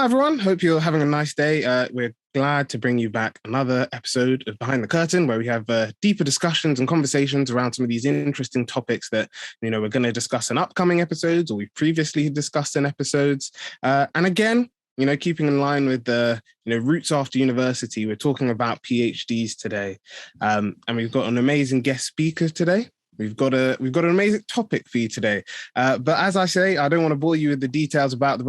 Hi, everyone. Hope you're having a nice day. We're glad to bring you back another episode of Behind the Curtain, where we have deeper discussions and conversations around some of these interesting topics that, we're going to discuss in upcoming episodes or we've previously discussed in episodes. And again, keeping in line with the, roots after university, we're talking about PhDs today. And we've got an amazing guest speaker today. We've got an amazing topic for you today. But as I say, I don't want to bore you with the details about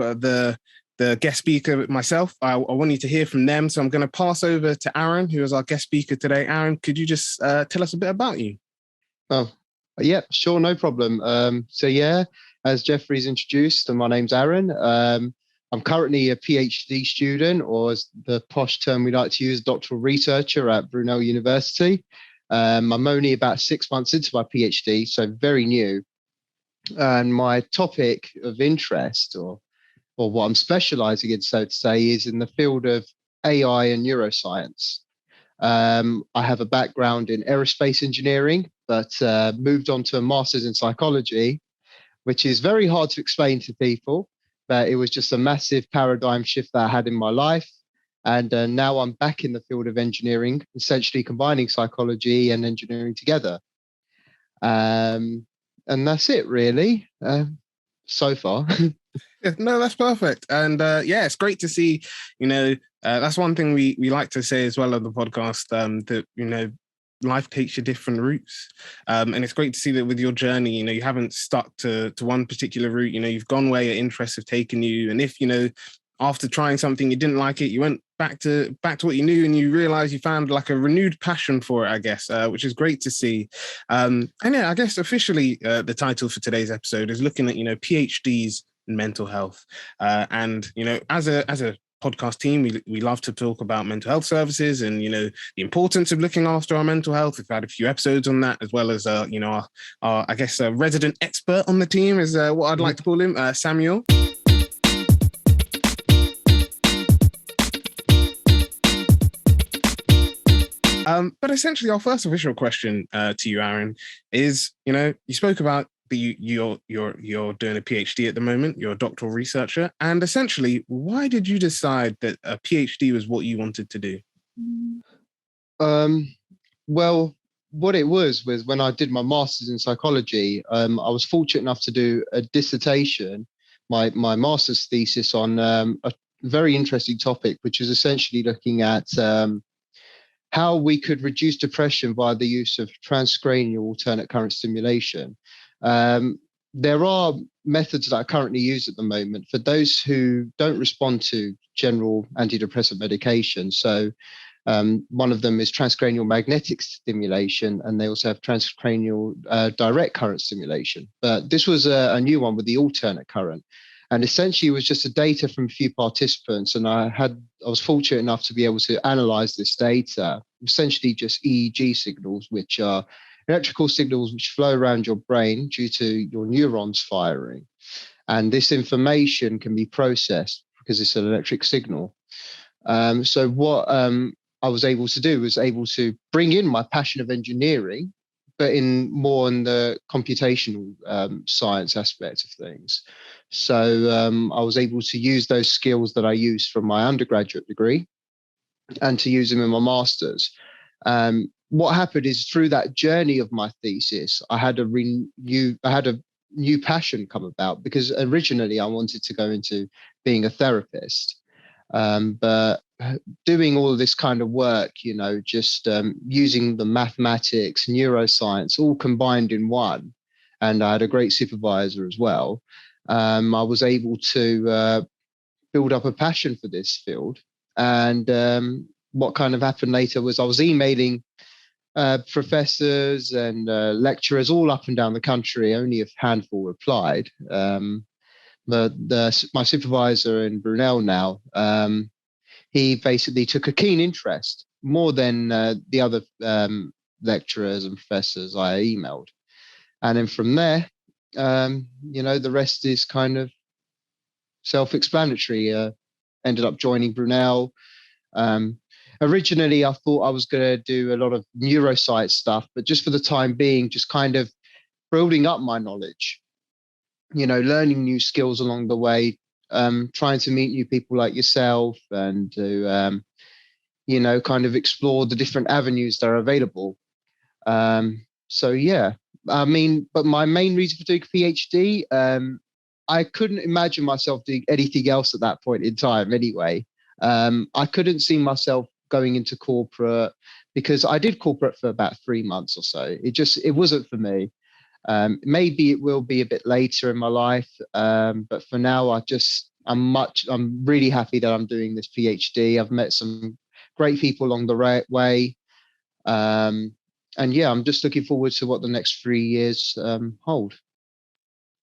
the guest speaker myself. I want you to hear from them. So I'm going to pass over to Aaron, who is our guest speaker today. Aaron, could you just tell us a bit about you? Oh, yeah, sure. No problem. As Jeffrey's introduced, my name's Aaron. I'm currently a PhD student, or as the posh term we like to use, doctoral researcher at Brunel University. I'm only about 6 months into my PhD, so very new. And my topic of interest, or what I'm specialising in, so to say, is in the field of AI and neuroscience. I have a background in aerospace engineering, but moved on to a master's in psychology, which is very hard to explain to people, but it was just a massive paradigm shift that I had in my life. And now I'm back in the field of engineering, essentially combining psychology and engineering together. And that's it, really, so far. No, that's perfect. And it's great to see, that's one thing we like to say as well on the podcast, that, life takes you different routes. And it's great to see that with your journey, you haven't stuck to one particular route, you've gone where your interests have taken you. And if, after trying something, you didn't like it, you went back to what you knew and you realized you found like a renewed passion for it, I guess, which is great to see. And I guess officially the title for today's episode is looking at, PhDs in mental health. And, as a podcast team, we love to talk about mental health services and, the importance of looking after our mental health. We've had a few episodes on that, as well as, our I guess, resident expert on the team is what I'd like to call him, Samuel. But essentially, our first official question to you, Aaron, is, you spoke about you're doing a PhD at the moment, you're a doctoral researcher, and essentially, why did you decide that a PhD was what you wanted to do? Well, what it was when I did my master's in psychology, I was fortunate enough to do a dissertation, my master's thesis on a very interesting topic, which is essentially looking at how we could reduce depression via the use of transcranial alternate current stimulation. There are methods that are currently used at the moment for those who don't respond to general antidepressant medication. So one of them is transcranial magnetic stimulation, and they also have transcranial direct current stimulation. But this was a new one with the alternate current. And essentially, it was just a data from a few participants. And I was fortunate enough to be able to analyze this data, essentially just EEG signals, which are electrical signals which flow around your brain due to your neurons firing. And this information can be processed because it's an electric signal. So what I was able to do was able to bring in my passion of engineering, but more in the computational science aspect of things. So I was able to use those skills that I used from my undergraduate degree and to use them in my master's. What happened is through that journey of my thesis, I had a new passion come about, because originally I wanted to go into being a therapist. But doing all of this kind of work, just using the mathematics, neuroscience, all combined in one, and I had a great supervisor as well, I was able to build up a passion for this field. And what kind of happened later was I was emailing professors and lecturers all up and down the country. Only a handful replied. My supervisor in Brunel now, he basically took a keen interest, more than the other lecturers and professors I emailed. And then from there, the rest is kind of self-explanatory. Ended up joining Brunel. Originally, I thought I was going to do a lot of neuroscience stuff, but just for the time being, just kind of building up my knowledge, learning new skills along the way, trying to meet new people like yourself and to, kind of explore the different avenues that are available. So yeah, I mean, but my main reason for doing a PhD, I couldn't imagine myself doing anything else at that point in time anyway. I couldn't see myself going into corporate because I did corporate for about 3 months or so. It wasn't for me. Maybe it will be a bit later in my life, but for now, I'm really happy that I'm doing this PhD. I've met some great people along the way, and yeah, I'm just looking forward to what the next 3 years hold.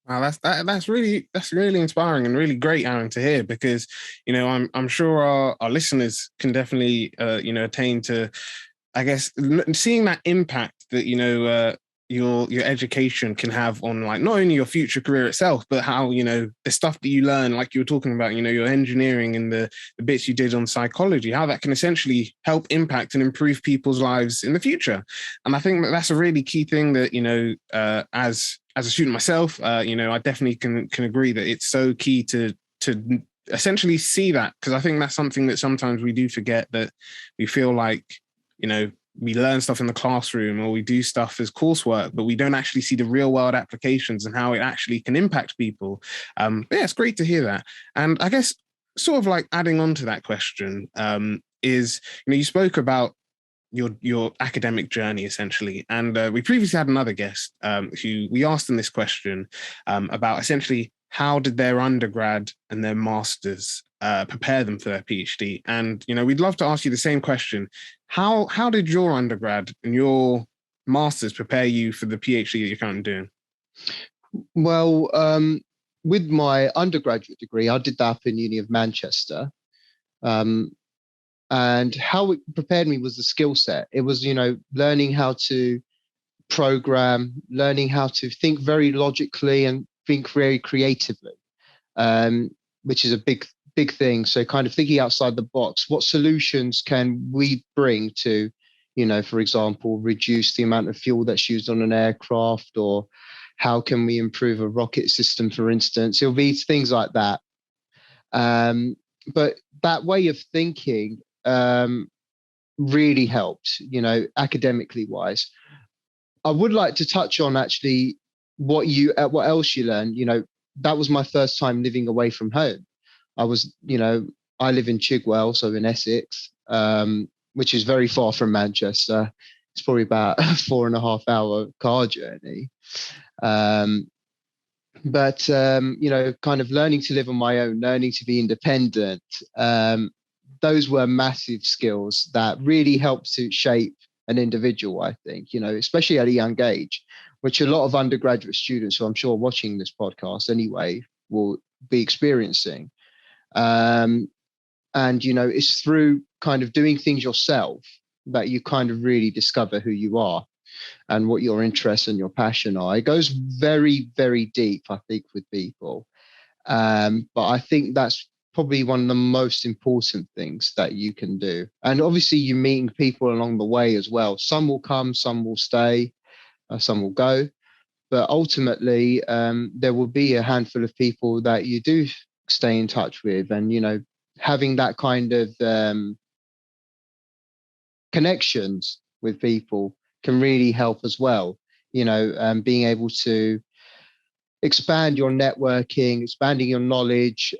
Wow, that's really inspiring and really great, Aaron, to hear, because I'm sure our listeners can definitely attain to, I guess, seeing that impact that your education can have on, like, not only your future career itself, but how the stuff that you learn, like you were talking about, your engineering and the bits you did on psychology, how that can essentially help impact and improve people's lives in the future. And I think that's a really key thing that as a student myself, I definitely can agree that it's so key to essentially see that, because I think that's something that sometimes we do forget, that we feel like we learn stuff in the classroom or we do stuff as coursework, but we don't actually see the real world applications and how it actually can impact people. Yeah, it's great to hear that. And I guess sort of like adding on to that question, is, you spoke about your academic journey essentially, and we previously had another guest who we asked them this question about essentially how did their undergrad and their masters prepare them for their PhD. And we'd love to ask you the same question. How did your undergrad and your masters prepare you for the PhD that you're currently doing? Well, with my undergraduate degree, I did that up in Uni of Manchester. And how it prepared me was the skill set. It was, learning how to program, learning how to think very logically and think very creatively, which is a big thing. So kind of thinking outside the box, what solutions can we bring to, for example, reduce the amount of fuel that's used on an aircraft, or how can we improve a rocket system, for instance? It'll be things like that. But that way of thinking really helped, academically wise. I would like to touch on actually what else you learned. That was my first time living away from home. I live in Chigwell, so in Essex, which is very far from Manchester. It's probably about a 4.5 hour car journey. But kind of learning to live on my own, learning to be independent. Those were massive skills that really helped to shape an individual, I think, especially at a young age, which a lot of undergraduate students who I'm sure are watching this podcast anyway will be experiencing. And, it's through kind of doing things yourself that you kind of really discover who you are and what your interests and your passion are. It goes very, very deep, I think, with people. But I think that's probably one of the most important things that you can do. And obviously you're meeting people along the way as well. Some will come, some will stay, some will go. But ultimately, there will be a handful of people that you do stay in touch with. And, having that kind of connections with people can really help as well. Being able to expand your networking, expanding your knowledge,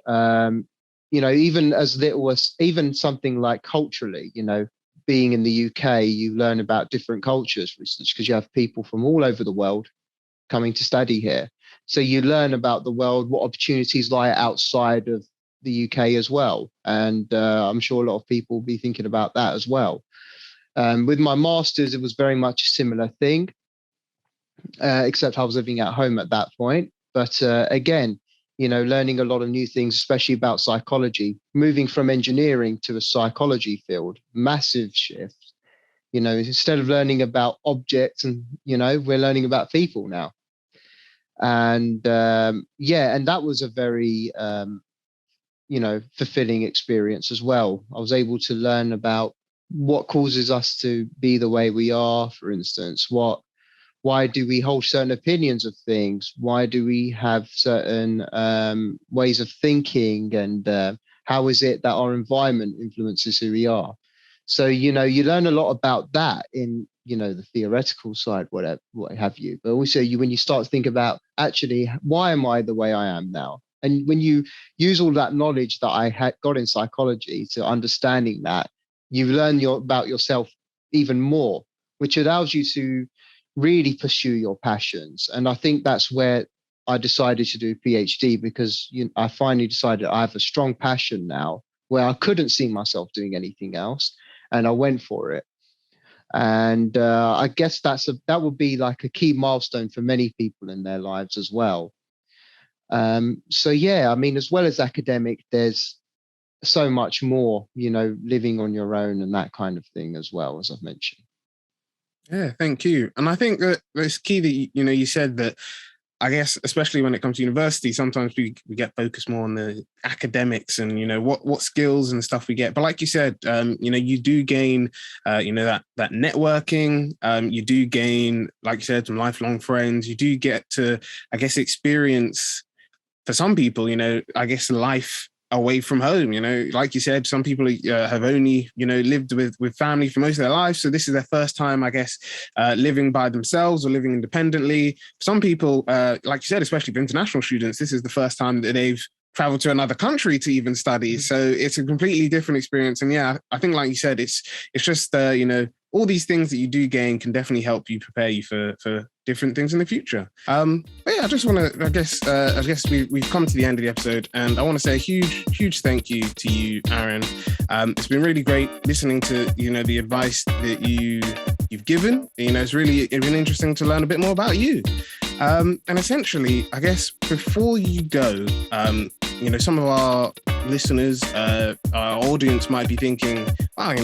even as little as even something like culturally, being in the UK, you learn about different cultures, for instance, because you have people from all over the world coming to study here. So you learn about the world, what opportunities lie outside of the UK as well. And I'm sure a lot of people will be thinking about that as well. With my master's, it was very much a similar thing, except I was living at home at that point. But again, learning a lot of new things, especially about psychology, moving from engineering to a psychology field, massive shift. Instead of learning about objects and, we're learning about people now. And and that was a very, fulfilling experience as well. I was able to learn about what causes us to be the way we are, for instance, what Why do we hold certain opinions of things? Why do we have certain ways of thinking? And how is it that our environment influences who we are? So, you learn a lot about that in, the theoretical side, whatever, what have you. But also when you start to think about, actually, why am I the way I am now? And when you use all that knowledge that I had got in psychology to understanding that, you learn about yourself even more, which allows you to really pursue your passions. And I think that's where I decided to do a PhD, because I finally decided I have a strong passion now where I couldn't see myself doing anything else. And I went for it. And I guess that would be like a key milestone for many people in their lives as well. So yeah, I mean, as well as academic, there's so much more, living on your own and that kind of thing as well, as I've mentioned. Yeah, thank you. And I think that it's key that, you said that, I guess, especially when it comes to university, sometimes we get focused more on the academics and, what skills and stuff we get. But like you said, you do gain, that networking. You do gain, like you said, some lifelong friends. You do get to, I guess, experience, for some people, I guess, life away from home. Like you said, some people have only lived with family for most of their lives, so this is their first time, I guess, living by themselves or living independently. Some people, like you said, especially for international students, this is the first time that they've traveled to another country to even study. So it's a completely different experience. And yeah, I think, like you said, it's just all these things that you do gain can definitely help you prepare you for different things in the future. But yeah, I just want to, I guess we've come to the end of the episode, and I want to say a huge thank you to you, Aaron. It's been really great listening to, the advice that you've given. It's been interesting to learn a bit more about you. And essentially, I guess before you go, some of our listeners, our audience might be thinking, wow,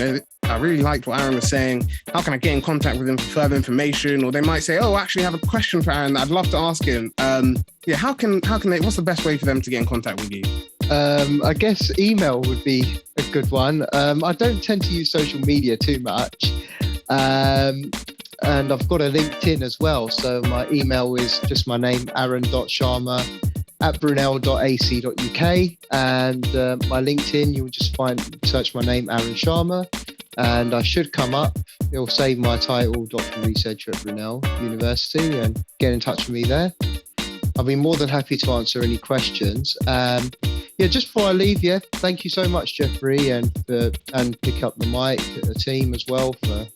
I really liked what Aaron was saying. How can I get in contact with him for further information? Or they might say, oh, actually, I have a question for Aaron. I'd love to ask him. How can they, what's the best way for them to get in contact with you? I guess email would be a good one. I don't tend to use social media too much. And I've got a LinkedIn as well. So my email is just my name, aaron.sharma@brunel.ac.uk. And my LinkedIn, you'll just search my name, Aaron Sharma, and I should come up. It'll save my title, Doctor Researcher at Brunel University, and get in touch with me there. I'll be more than happy to answer any questions. Just before I leave, thank you so much, Jeffrey, and pick up the mic, the team as well, for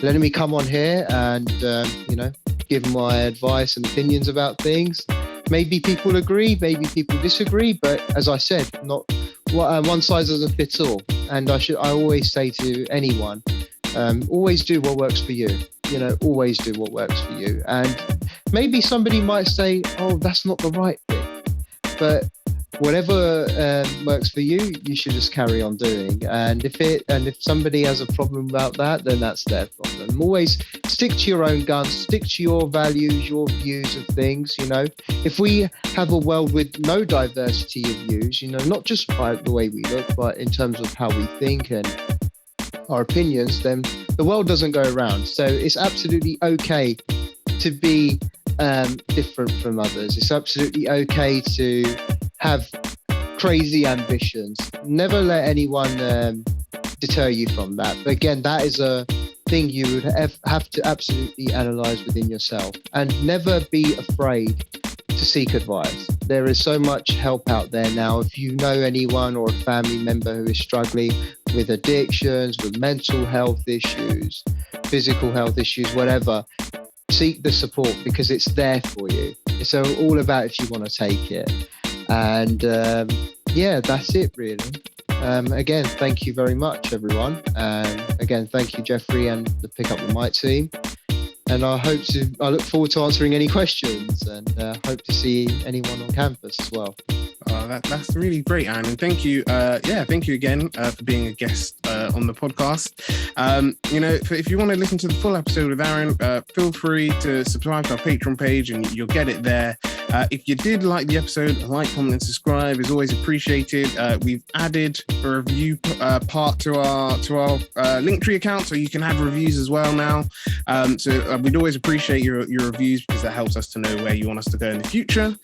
letting me come on here and give my advice and opinions about things. Maybe people agree, maybe people disagree, but as I said, not one size doesn't fit all. And I always say to anyone, always do what works for you. Always do what works for you. And maybe somebody might say, oh, that's not the right thing. But whatever works for you, you should just carry on doing. And if somebody has a problem about that, then that's their problem. Always stick to your own guns, stick to your values, your views of things. If we have a world with no diversity of views, not just by the way we look, but in terms of how we think and our opinions, then the world doesn't go around. So it's absolutely okay to be different from others. It's absolutely okay to have crazy ambitions. Never let anyone deter you from that. But again, that is a thing you would have to absolutely analyze within yourself, and never be afraid to seek advice. There is so much help out there now. If you know anyone or a family member who is struggling with addictions, with mental health issues, physical health issues, whatever, seek the support, because it's there for you. It's all about if you want to take it. And that's it really. Again, thank you very much, everyone. Again, thank you, Jeffrey, and the Pick Up the Mic team. And I look forward to answering any questions, and hope to see anyone on campus as well. That's really great, Aaron. And thank you. Thank you again for being a guest on the podcast. If you want to listen to the full episode with Aaron, feel free to subscribe to our Patreon page, and you'll get it there. If you did like the episode, like, comment, and subscribe is always appreciated. We've added a review part to our Linktree account, so you can have reviews as well now. So we'd always appreciate your reviews, because that helps us to know where you want us to go in the future.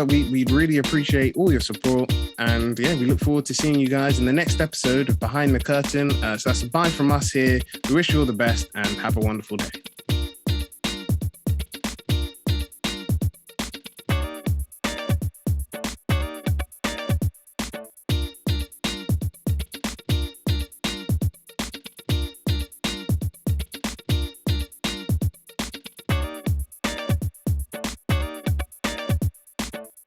We'd really appreciate all your support. And yeah, we look forward to seeing you guys in the next episode of Behind the Curtain. So that's a bye from us here. We wish you all the best and have a wonderful day.